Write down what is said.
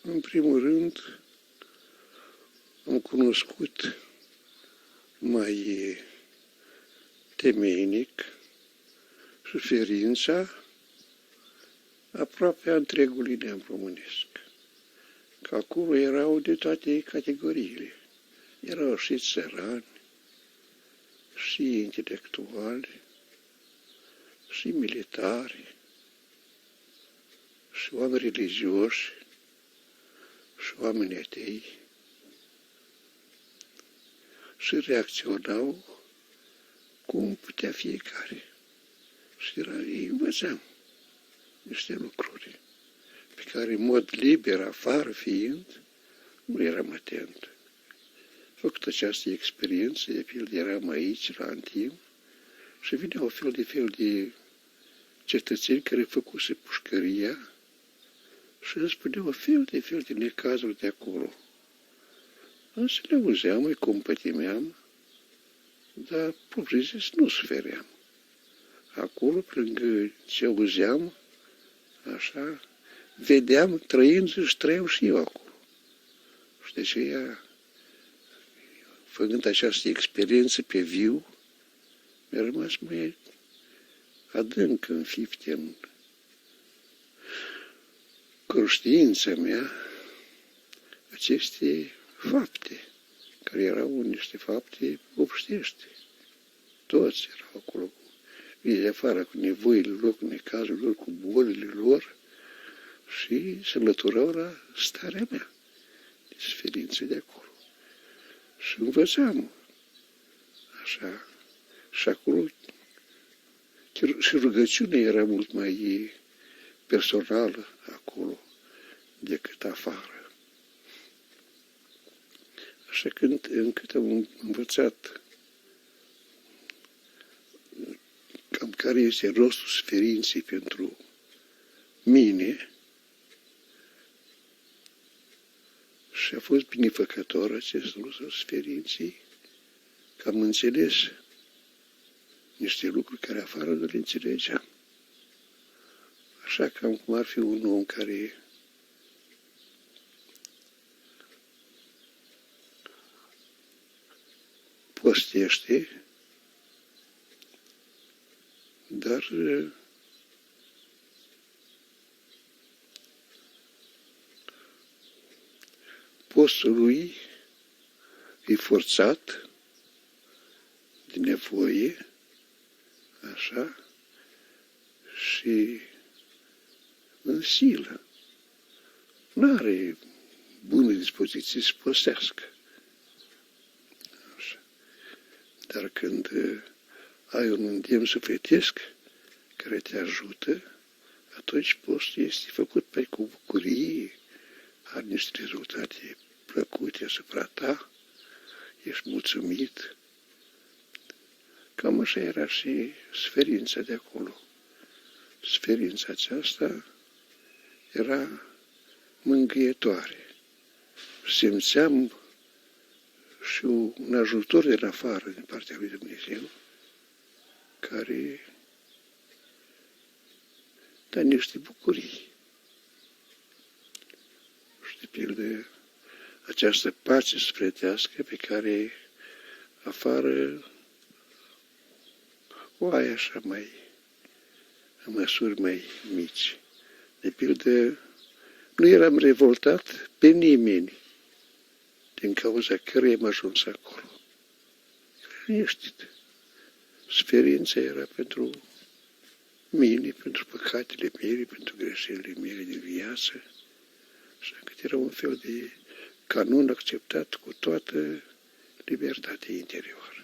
În primul rând, am cunoscut mai temeinic suferința aproape a întregului neam românesc. Că acolo erau de toate categoriile. Erau și țărani, și intelectuali, și militari, și oameni religioși, și oameni atei, și reacționau cum putea fiecare. Și îi învățam niște lucruri pe care, în mod liber, afară fiind, nu eram atent. Făcut această experiență, de pildă, eram aici, la Antim, și vineau fel de cetățeni care făcuse pușcăria și îmi spuneau fel de necazuri de acolo. Însă le auzeam, îi compătimeam, dar, propriu-zis, nu sufeream. Acolo, lângă ce auzeam, așa, vedeam, trăind și trăiau și eu acolo. Și de aceea, făcând această experiență pe viu, mi-a rămas mai adânc înfipte în conștiința mea aceste fapte, care erau niște fapte obștești. Toți erau acolo, vii de afară cu nevoile lor, cu necazurile lor, cu bolile lor și se lăturau la starea mea de suferință de acolo. Și învățam așa. Și acolo și rugăciunea era mult mai personală acolo decât afară. Așa că încât am învățat cam care este rostul suferinței pentru mine, și a fost binefăcător acest rost al suferinței, că am înțeles niște lucruri care afară nu le înțelegeam. Așa cam cum ar fi un om care postește, dar postul lui e forțat de nevoie, așa, și în silă. Nu are bună dispoziție să postească. Așa. Dar când ai un îndemn sufletesc care te ajută, atunci postul este făcut pe cu bucurie, are niște rezultate plăcute asupra ta, ești mulțumit. Cam așa era și suferința de acolo. Suferința aceasta era mângâietoare. Simțeam și un ajutor din afară, din partea lui Dumnezeu, care da niște bucurii. Și de pildă această pace sufletească pe care afară o ai așa mai, în măsuri mai mici. De pildă, nu eram revoltat pe nimeni din cauza căruia am ajuns acolo. Liniștit. Suferința era pentru mine, pentru păcatele mele, pentru greșelile mele de viață. Așa că era un fel de canon acceptat cu toată libertatea interioară.